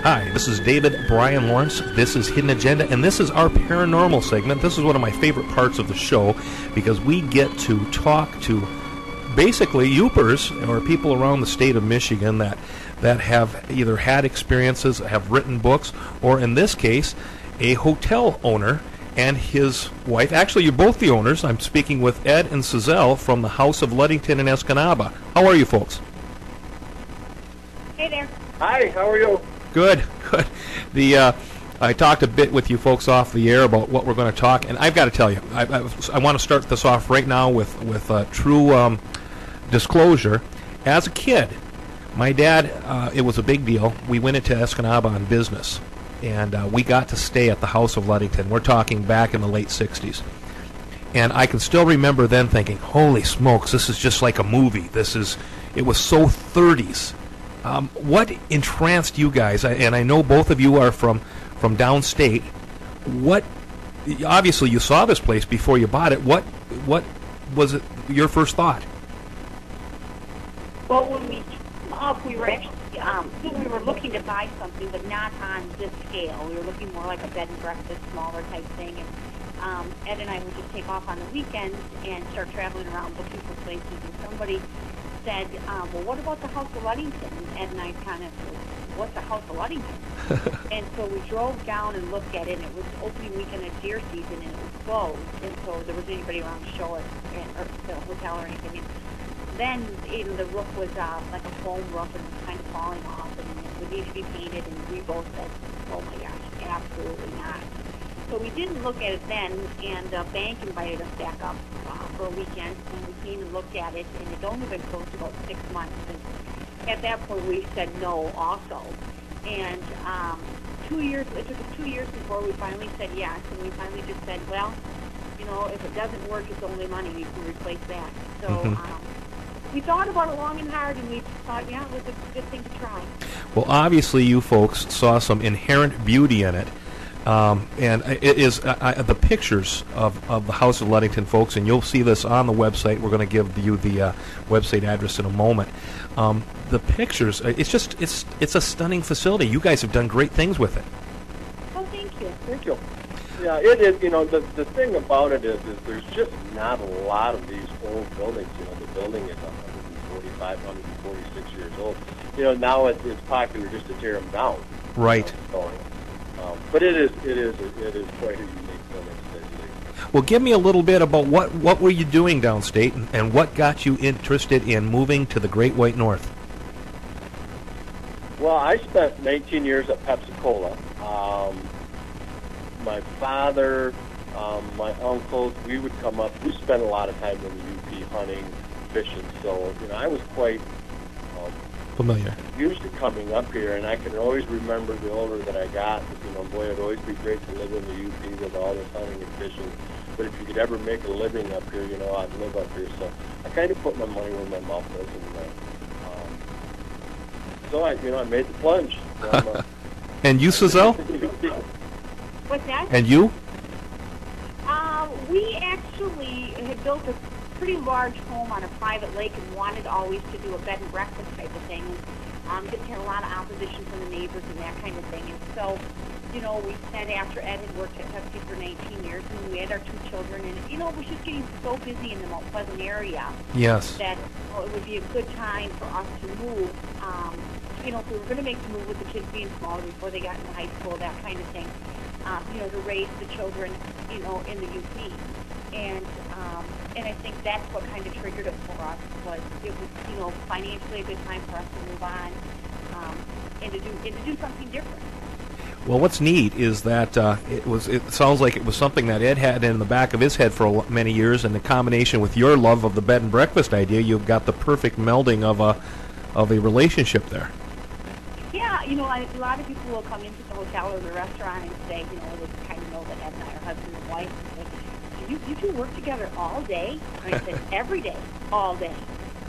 Hi, this is David Bryan Lawrence. This is Hidden Agenda, and this is our paranormal segment. This is one of my favorite parts of the show because we get to talk to basically Yoopers or people around the state of Michigan that have either had experiences, have written books, or in this case, a hotel owner and his wife. Actually, you're both the owners. I'm speaking with Ed and Suzelle from the House of Ludington in Escanaba. How are you folks? Hey there. Hi, how are you? Good, good. I talked a bit with you folks off the air about what we're going to talk, and I've got to tell you, I want to start this off right now with true disclosure. As a kid, my dad, it was a big deal. We went into Escanaba on business, and we got to stay at the House of Ludington. We're talking back in the late 60s. And I can still remember then thinking, holy smokes, this is just like a movie. It was so 30s. What entranced you guys? And I know both of you are from downstate. Obviously you saw this place before you bought it. What was it your first thought? Well, when we came up, we were actually we were looking to buy something, but not on this scale. We were looking more like a bed and breakfast, smaller type thing. And Ed and I would just take off on the weekends and start traveling around looking for places. And somebody said, well, what about the House of Ludington? And Ed and I kind of said, what's the House of Ludington? And so we drove down and looked at it, and it was opening weekend of deer season, and it was closed. And so there wasn't anybody around to show us, or the hotel or anything. And then the roof was like a foam roof, and it was kind of falling off, and it would need to be painted, and we both said, oh my gosh, absolutely not. So we didn't look at it then, and the bank invited us back up for a weekend, and we came and looked at it, and it only been closed about 6 months. And at that point, we said no also. And it took us 2 years before we finally said yes, and we finally just said, well, if it doesn't work, it's only money. We can replace that. So we thought about it long and hard, and we thought, yeah, it was a good thing to try. Well, obviously you folks saw some inherent beauty in it. And it is the pictures of the House of Ludington, folks, and you'll see this on the website. We're going to give you the website address in a moment. The pictures, it's a stunning facility. You guys have done great things with it. Oh, thank you. Thank you. Yeah, it is. The thing about it is there's just not a lot of these old buildings. The building is 145, 146 years old. Now it's popular just to tear them down. Right. But it is quite a unique building. Well, give me a little bit about what were you doing downstate, and what got you interested in moving to the Great White North? Well, I spent 19 years at Pepsi-Cola. My father, my uncles, we would come up. We spent a lot of time in the UP hunting, fishing. So I was quite familiar. Used to coming up here, and I can always remember the older that I got. Boy, it'd always be great to live in the UP with all this hunting and fishing. But if you could ever make a living up here, I'd live up here. So I kind of put my money where my mouth is, and so I made the plunge. So, and you, Suzelle? What's that? And you? We actually had built a pretty large home on a private lake and wanted always to do a bed and breakfast type of thing. And didn't have a lot of opposition from the neighbors and that kind of thing. And so, we said after Ed had worked at Pepsi for 19 years, and we had our 2 children, and it was just getting so busy in the Mount Pleasant area. Yes. That it would be a good time for us to move. If we were going to make the move with the kids being smaller before they got into high school, that kind of thing. To raise the children, in the UP. And I think that's what kind of triggered it for us. It was financially a good time for us to move on, and to do something different. Well, what's neat is that it sounds like it was something that Ed had in the back of his head for many years, and the combination with your love of the bed and breakfast idea, you've got the perfect melding of a relationship there. Yeah, a lot of people will come into the hotel or the restaurant and say, they kind of know that Ed and I are husband and wife, and say, you two work together all day? And I said, every day, all day.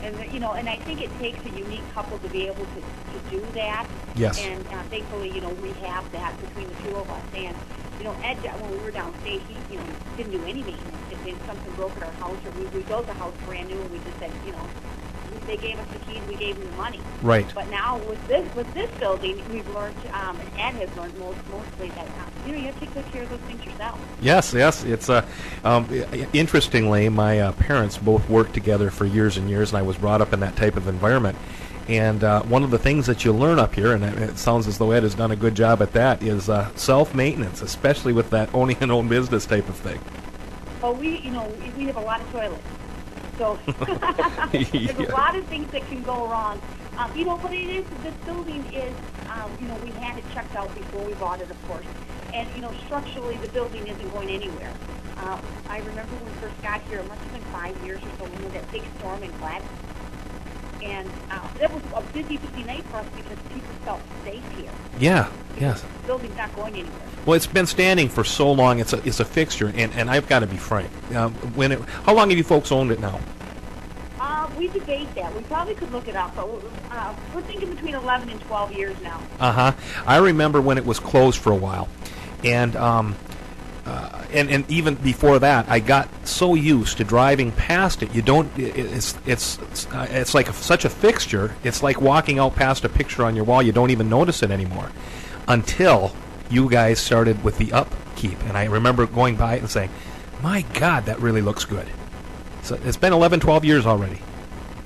And, and I think it takes a unique couple to be able to do that. Yes. And thankfully, we have that between the two of us. And, Ed, when we were downstate, he, didn't do any maintenance. If something broke at our house, or we built a house brand new, and we just said, they gave us the keys, we gave them the money. Right. But now with this building, we've learned, and Ed has learned mostly that you have to take good care of those things yourself. Yes. It's interestingly, my parents both worked together for years and years, and I was brought up in that type of environment. And one of the things that you learn up here, and it sounds as though Ed has done a good job at that, is self-maintenance, especially with that owning an own business type of thing. Oh, we have a lot of toilets. So there's a lot of things that can go wrong. But this building is, we had it checked out before we bought it, of course. And, structurally, the building isn't going anywhere. I remember when we first got here, it must have been 5 years or so, when we had that big storm in Gladys. And that was a busy night for us because people felt safe here. Yeah, yes. The building's not going anywhere. Well, it's been standing for so long. It's a fixture, and I've got to be frank. How long have you folks owned it now? We debate that. We probably could look it up, but we're thinking between 11 and 12 years now. I remember when it was closed for a while, and even before that, I got so used to driving past it. You don't. It's like such a fixture. It's like walking out past a picture on your wall. You don't even notice it anymore, until you guys started with the upkeep. And I remember going by it and saying, "My God, that really looks good." So it's been 11, 12 years already.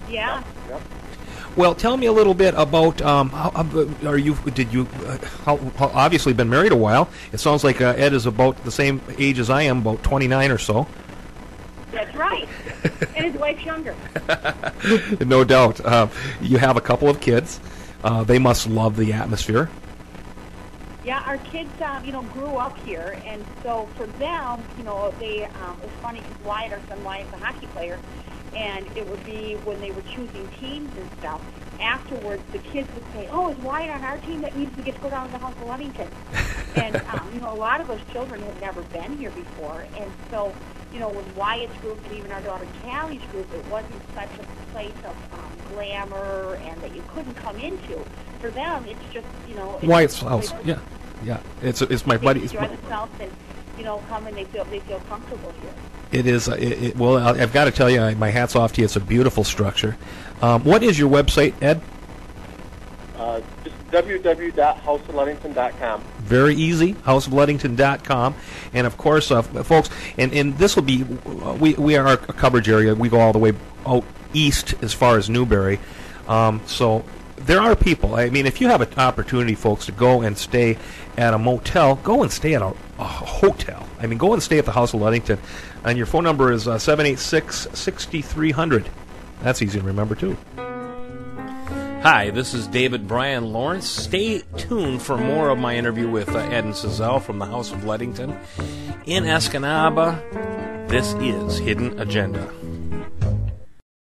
Yeah. Yep. Well, tell me a little bit about obviously been married a while. It sounds like Ed is about the same age as I am, about 29 or so. That's right. And his wife's younger. No doubt. You have a couple of kids. They must love the atmosphere. Yeah, our kids, grew up here, and so for them, they, it was funny because our son Wyatt's a hockey player, and it would be when they were choosing teams and stuff, afterwards the kids would say, "Oh, is Wyatt on our team? That means we get to go down to the House of Ludington." And, a lot of those children had never been here before, and so, with Wyatt's group and even our daughter Callie's group, it wasn't such a place of glamour and that you couldn't come into. For them, it's just, Wyatt's house, yeah. It's my buddy. Enjoy themselves and, come and they feel comfortable here. It is. Well, I've got to tell you, my hat's off to you. It's a beautiful structure. What is your website, Ed? Just www.houseofludington.com. Very easy, houseofludington.com. And, of course, folks, and this will be, we are a coverage area. We go all the way out east as far as Newberry. So there are people. I mean, if you have an opportunity, folks, to go and stay at a motel, go and stay at a hotel. I mean, go and stay at the House of Ludington. And your phone number is 786-6300. That's easy to remember, too. Hi, this is David Bryan Lawrence. Stay tuned for more of my interview with Ed and Sazelle from the House of Ludington in Escanaba. This is Hidden Agenda.